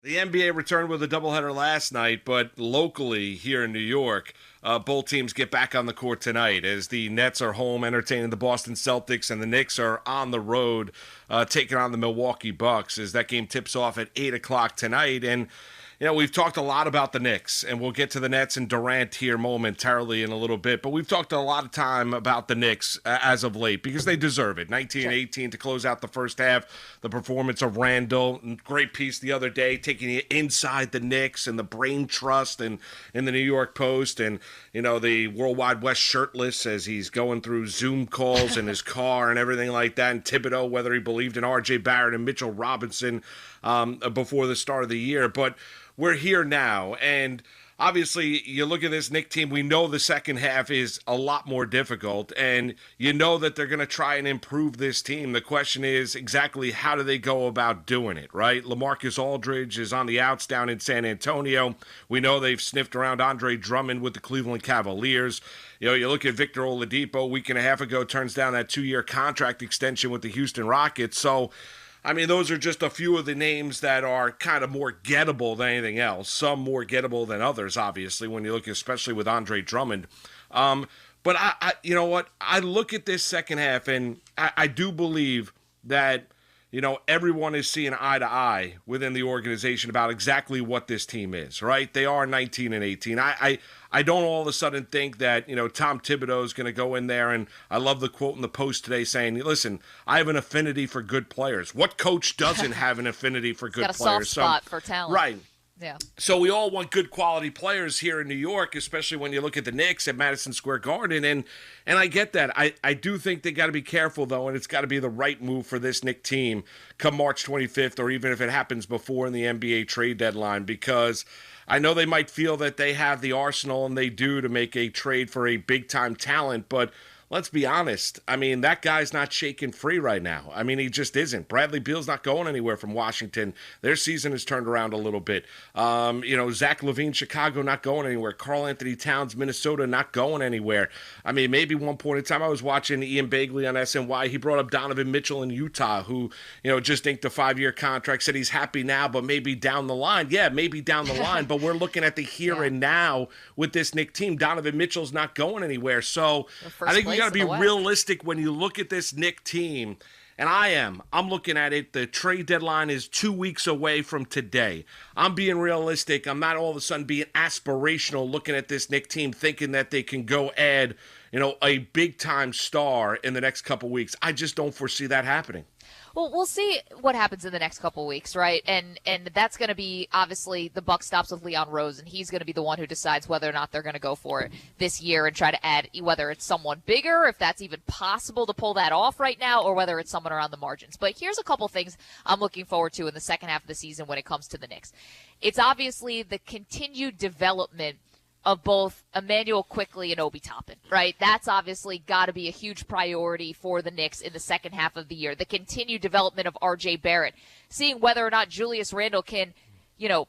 The NBA returned with a doubleheader last night, but locally here in New York, both teams get back on the court tonight as the Nets are home entertaining the Boston Celtics and the Knicks are on the road taking on the Milwaukee Bucks as that game tips off at 8 o'clock tonight. And we've talked a lot about the Knicks, and we'll get to the Nets and Durant here momentarily in a little bit, but we've talked a lot of time about the Knicks as of late because they deserve it. 19-18 to close out the first half. The performance of Randall, great piece the other day, taking it inside the Knicks and the Brain Trust and in the New York Post, and the Worldwide West shirtless as he's going through Zoom calls in his car and everything like that. And Thibodeau, whether he believed in R.J. Barrett and Mitchell Robinson before the start of the year, but we're here now, and obviously you look at this Knicks team, we know the second half is a lot more difficult, and you know that they're going to try and improve this team. The question is exactly how do they go about doing it, right? LaMarcus Aldridge is on the outs down in San Antonio. We know they've sniffed around Andre Drummond with the Cleveland Cavaliers. You look at Victor Oladipo a week and a half ago, turns down that 2-year contract extension with the Houston Rockets. So those are just a few of the names that are kind of more gettable than anything else. Some more gettable than others, obviously, when you look especially with Andre Drummond. But you know what? I look at this second half, and I do believe that, everyone is seeing eye to eye within the organization about exactly what this team is, right? They are 19-18. I don't all of a sudden think that, Tom Thibodeau is going to go in there, and I love the quote in the Post today saying, listen, I have an affinity for good players. What coach doesn't have an affinity for good got a players? soft spot for talent. Right. Yeah. So we all want good quality players here in New York, especially when you look at the Knicks at Madison Square Garden, and I get that. I do think they got to be careful, though, and it's got to be the right move for this Knicks team come March 25th, or even if it happens before in the NBA trade deadline, because I know they might feel that they have the arsenal, and they do, to make a trade for a big-time talent, but let's be honest. That guy's not shaking free right now. He just isn't. Bradley Beal's not going anywhere from Washington. Their season has turned around a little bit. Zach LaVine, Chicago, not going anywhere. Karl Anthony Towns, Minnesota, not going anywhere. Maybe one point in time I was watching Ian Begley on SNY. He brought up Donovan Mitchell in Utah, who, just inked a 5-year contract, said he's happy now, but maybe down the line. Yeah, maybe down the line, but we're looking at the here and now with this Knicks team. Donovan Mitchell's not going anywhere. So I think you got to be realistic when you look at this Knicks team, and I'm looking at it. The trade deadline is 2 weeks away from today. I'm being realistic. I'm not all of a sudden being aspirational looking at this Knicks team thinking that they can go add, a big-time star in the next couple weeks. I just don't foresee that happening. Well, we'll see what happens in the next couple of weeks, right? And that's going to be, obviously, the buck stops with Leon Rose, and he's going to be the one who decides whether or not they're going to go for it this year and try to add, whether it's someone bigger, if that's even possible to pull that off right now, or whether it's someone around the margins. But here's a couple things I'm looking forward to in the second half of the season when it comes to the Knicks. It's obviously the continued development of both Emmanuel Quickley and Obi Toppin, right? That's obviously got to be a huge priority for the Knicks in the second half of the year. The continued development of R.J. Barrett, seeing whether or not Julius Randle can,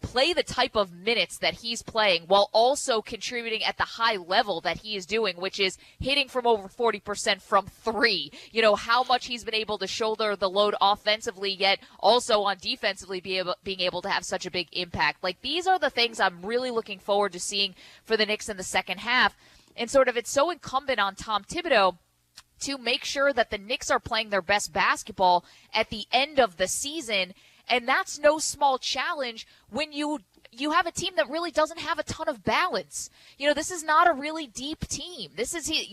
play the type of minutes that he's playing while also contributing at the high level that he is doing, which is hitting from over 40% from three. How much he's been able to shoulder the load offensively, yet also on defensively being able to have such a big impact. Like, these are the things I'm really looking forward to seeing for the Knicks in the second half. And sort of it's so incumbent on Tom Thibodeau to make sure that the Knicks are playing their best basketball at the end of the season. And that's no small challenge when you have a team that really doesn't have a ton of balance. This is not a really deep team.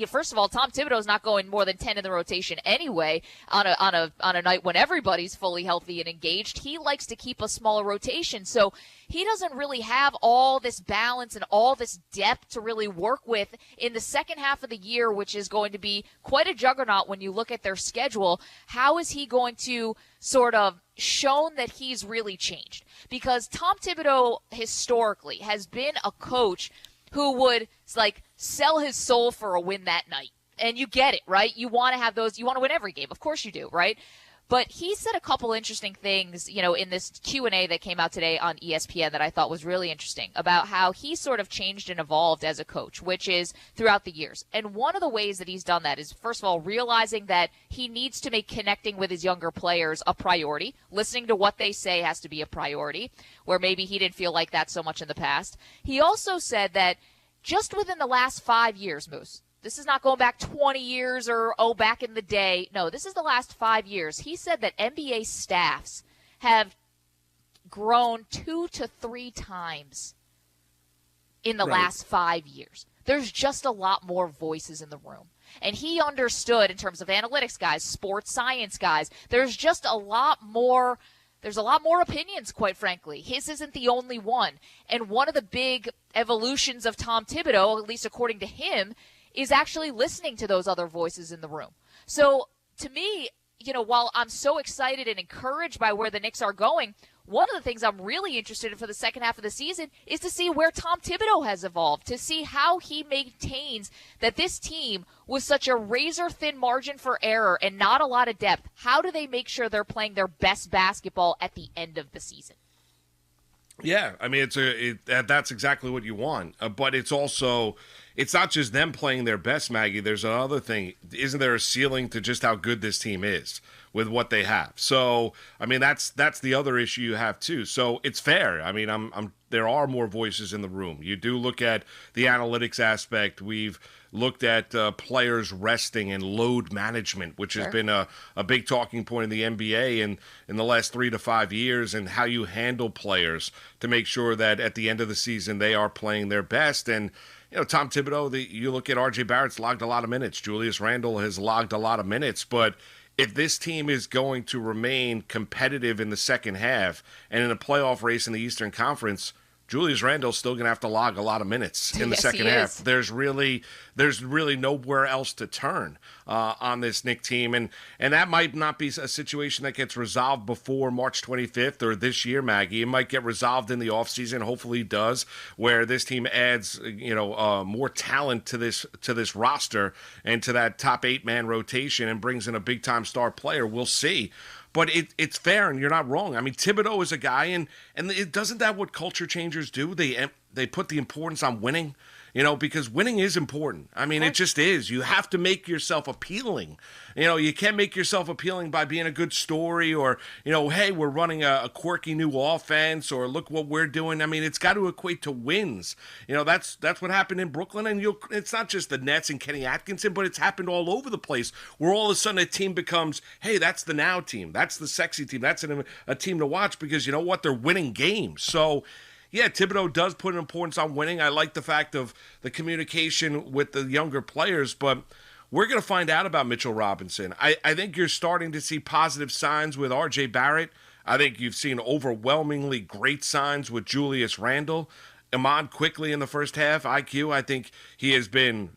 First of all, Tom Thibodeau's not going more than 10 in the rotation anyway on a night when everybody's fully healthy and engaged. He likes to keep a smaller rotation. So he doesn't really have all this balance and all this depth to really work with in the second half of the year, which is going to be quite a juggernaut when you look at their schedule. How is he going to sort of shown that he's really changed? Because Tom Thibodeau historically has been a coach who would sell his soul for a win that night. And you get it, right? You want to have those, you want to win every game. Of course you do, right? But he said a couple interesting things, in this Q&A that came out today on ESPN that I thought was really interesting about how he sort of changed and evolved as a coach, which is throughout the years. And one of the ways that he's done that is, first of all, realizing that he needs to make connecting with his younger players a priority. Listening to what they say has to be a priority, where maybe he didn't feel like that so much in the past. He also said that just within the last 5 years, Moose, this is not going back 20 years or, back in the day. No, this is the last 5 years. He said that NBA staffs have grown 2 to 3 times in the last 5 years. There's just a lot more voices in the room. And he understood, in terms of analytics guys, sports science guys, there's a lot more opinions, quite frankly. His isn't the only one. And one of the big evolutions of Tom Thibodeau, at least according to him, is actually listening to those other voices in the room. So to me, while I'm so excited and encouraged by where the Knicks are going, one of the things I'm really interested in for the second half of the season is to see where Tom Thibodeau has evolved, to see how he maintains that this team with such a razor-thin margin for error and not a lot of depth, how do they make sure they're playing their best basketball at the end of the season? Yeah, I mean, that's exactly what you want. But it's also, it's not just them playing their best, Maggie. There's another thing. Isn't there a ceiling to just how good this team is with what they have? So, I mean, that's the other issue you have too. So it's fair. I mean, there are more voices in the room. You do look at the analytics aspect. We've looked at players resting and load management, which has been a big talking point in the NBA in the last 3 to 5 years, and how you handle players to make sure that at the end of the season they are playing their best. And Tom Thibodeau, you look at R.J. Barrett's logged a lot of minutes. Julius Randle has logged a lot of minutes. But if this team is going to remain competitive in the second half and in a playoff race in the Eastern Conference, Julius Randle's still going to have to log a lot of minutes in the second half. There's really nowhere else to turn on this Knicks team. And that might not be a situation that gets resolved before March 25th or this year, Maggie. It might get resolved in the offseason. Hopefully it does, where this team adds, more talent to this roster and to that top 8-man rotation and brings in a big-time star player. We'll see. But it's fair, and you're not wrong. I mean, Thibodeau is a guy, and doesn't that what culture changers do? They put the importance on winning, because winning is important. I mean, it just is. You have to make yourself appealing. You can't make yourself appealing by being a good story or, hey, we're running a quirky new offense, or look what we're doing. I mean, it's got to equate to wins. That's what happened in Brooklyn, and it's not just the Nets and Kenny Atkinson, but it's happened all over the place, where all of a sudden a team becomes, hey, that's the now team. That's the sexy team. That's a team to watch, because you know what? They're winning games. So, yeah, Thibodeau does put an importance on winning. I like the fact of the communication with the younger players, but we're going to find out about Mitchell Robinson. I think you're starting to see positive signs with R.J. Barrett. I think you've seen overwhelmingly great signs with Julius Randle. Iman quickly in the first half, IQ, I think he has been,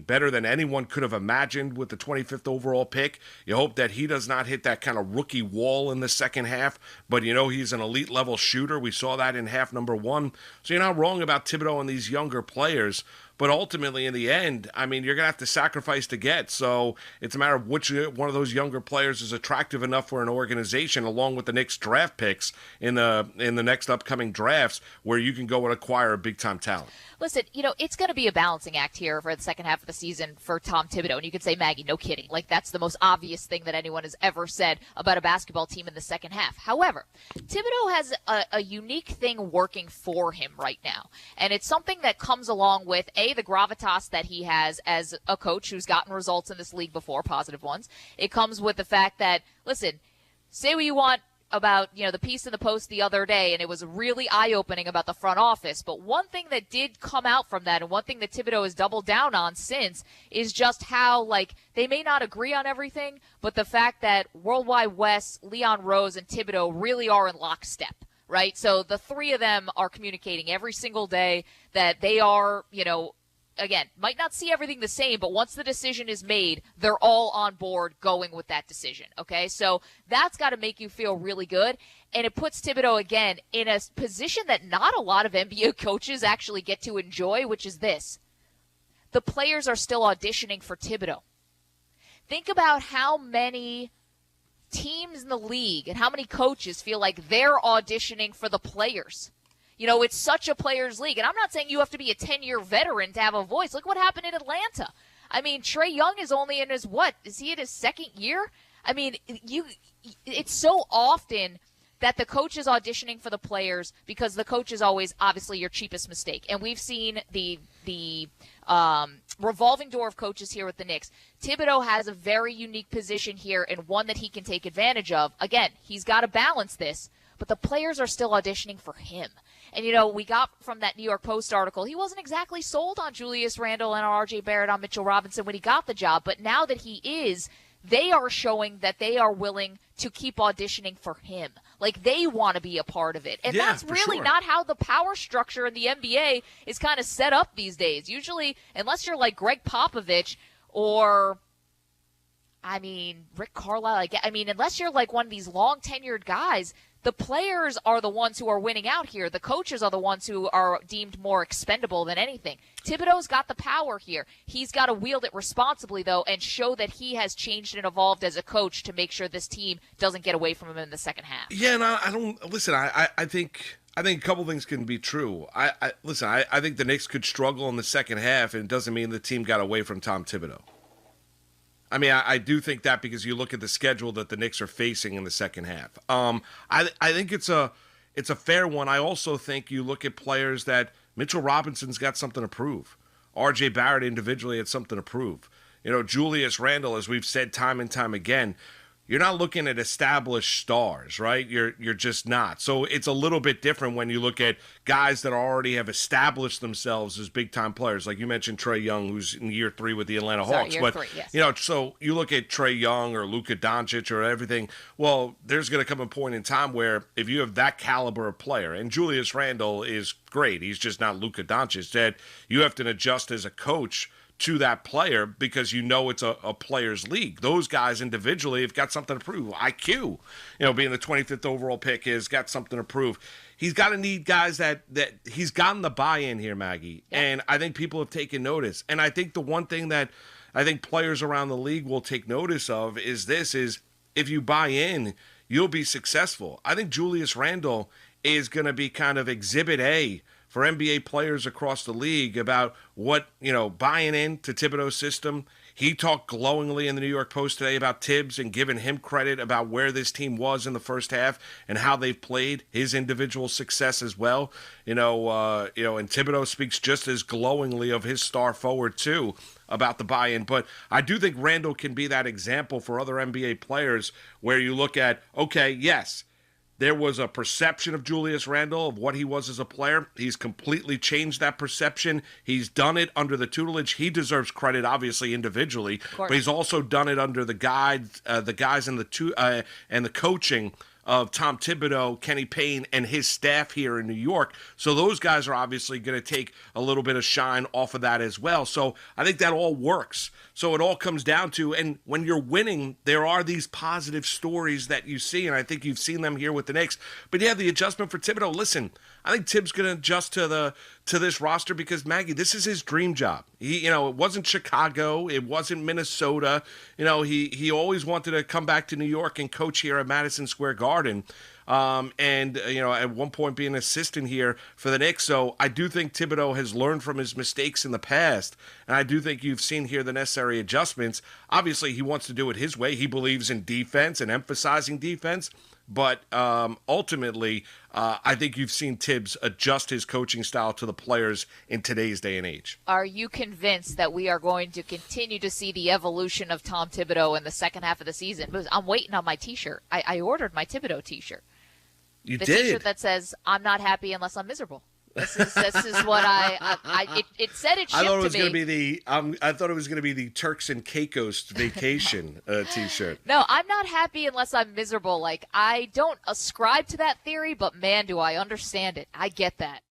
better than anyone could have imagined with the 25th overall pick. You hope that he does not hit that kind of rookie wall in the second half, but he's an elite level shooter. We saw that in half number 1. So you're not wrong about Thibodeau and these younger players. But ultimately, in the end, you're going to have to sacrifice to get. So it's a matter of which one of those younger players is attractive enough for an organization, along with the Knicks draft picks in the next upcoming drafts, where you can go and acquire a big-time talent. Listen, it's going to be a balancing act here for the second half of the season for Tom Thibodeau. And you could say, Maggie, no kidding. Like, that's the most obvious thing that anyone has ever said about a basketball team in the second half. However, Thibodeau has a unique thing working for him right now. And it's something that comes along with, the gravitas that he has as a coach who's gotten results in this league before, positive ones. It comes with the fact that, listen, say what you want about, the piece in the Post the other day, and it was really eye-opening about the front office. But one thing that did come out from that, and one thing that Thibodeau has doubled down on since, is just how, they may not agree on everything, but the fact that Worldwide Wes, Leon Rose, and Thibodeau really are in lockstep, right? So the three of them are communicating every single day that they are, again, might not see everything the same, but once the decision is made, they're all on board going with that decision, okay? So that's got to make you feel really good, and it puts Thibodeau, again, in a position that not a lot of NBA coaches actually get to enjoy, which is this. The players are still auditioning for Thibodeau. Think about how many teams in the league and how many coaches feel like they're auditioning for the players. You know, it's such a players' league. And I'm not saying you have to be a 10-year veteran to have a voice. Look what happened in Atlanta. I mean, Trae Young is only in his, is he in his second year? I mean, it's so often that the coach is auditioning for the players because the coach is always obviously your cheapest mistake. And we've seen the revolving door of coaches here with the Knicks. Thibodeau has a very unique position here and one that he can take advantage of. Again, he's got to balance this, but the players are still auditioning for him. And, you know, we got from that New York Post article, he wasn't exactly sold on Julius Randle and R.J. Barrett on Mitchell Robinson when he got the job. But now that he is, they are showing that they are willing to keep auditioning for him. Like, they want to be a part of it. And that's really not how the power structure in the NBA is kind of set up these days. Usually, unless you're like Greg Popovich or, Rick Carlisle, unless you're like one of these long-tenured guys, the players are the ones who are winning out here. The coaches are the ones who are deemed more expendable than anything. Thibodeau's got the power here. He's got to wield it responsibly, though, and show that he has changed and evolved as a coach to make sure this team doesn't get away from him in the second half. Yeah, no, I don't. Listen, I think a couple things can be true. I think the Knicks could struggle in the second half, and it doesn't mean the team got away from Tom Thibodeau. I mean, I do think that because you look at the schedule that the Knicks are facing in the second half. I think it's a fair one. I also think you look at players that Mitchell Robinson's got something to prove. R.J. Barrett individually had something to prove. You know, Julius Randle, as we've said time and time again, you're not looking at established stars, right? You're just not. So it's a little bit different when you look at guys that already have established themselves as big-time players. Like you mentioned Trae Young, who's in year 3 with the Atlanta Hawks. Year 3, yes. You know, so you look at Trae Young or Luka Doncic or everything. Well, there's going to come a point in time where if you have that caliber of player, and Julius Randle is great, he's just not Luka Doncic, that you have to adjust as a coach to that player because you know it's a player's league. Those guys individually have got something to prove. IQ, being the 25th overall pick, has got something to prove. He's got to need guys that he's gotten the buy-in here, Maggie. Yeah. And I think people have taken notice. And I think the one thing that I think players around the league will take notice of is if you buy in, you'll be successful. I think Julius Randle is going to be kind of exhibit A for NBA players across the league about what, buying into Thibodeau's system. He talked glowingly in the New York Post today about Tibbs and giving him credit about where this team was in the first half and how they've played, his individual success as well. And Thibodeau speaks just as glowingly of his star forward too about the buy-in. But I do think Randle can be that example for other NBA players where you look at, okay, yes, there was a perception of Julius Randle of what he was as a player. He's completely changed that perception. He's done it under the tutelage. He deserves credit, obviously, individually, but he's also done it under the guys and the coaching of Tom Thibodeau, Kenny Payne, and his staff here in New York. So those guys are obviously going to take a little bit of shine off of that as well. So I think that all works. So it all comes down to, and when you're winning, there are these positive stories that you see, and I think you've seen them here with the Knicks. But yeah, the adjustment for Thibodeau, listen, I think Tibbs going to adjust to this roster because, Maggie, this is his dream job. It wasn't Chicago, it wasn't Minnesota. He always wanted to come back to New York and coach here at Madison Square Garden. At one point being an assistant here for the Knicks. So I do think Thibodeau has learned from his mistakes in the past, and I do think you've seen here the necessary adjustments. Obviously, he wants to do it his way. He believes in defense and emphasizing defense, but ultimately, I think you've seen Tibbs adjust his coaching style to the players in today's day and age. Are you convinced that we are going to continue to see the evolution of Tom Thibodeau in the second half of the season? Because I'm waiting on my T-shirt. I ordered my Thibodeau T-shirt. You the did? T-shirt that says, "I'm not happy unless I'm miserable." This is what it said it shipped to me. I thought it was going to be the Turks and Caicos vacation T-shirt. No, I'm not happy unless I'm miserable. Like, I don't ascribe to that theory, but man, do I understand it. I get that.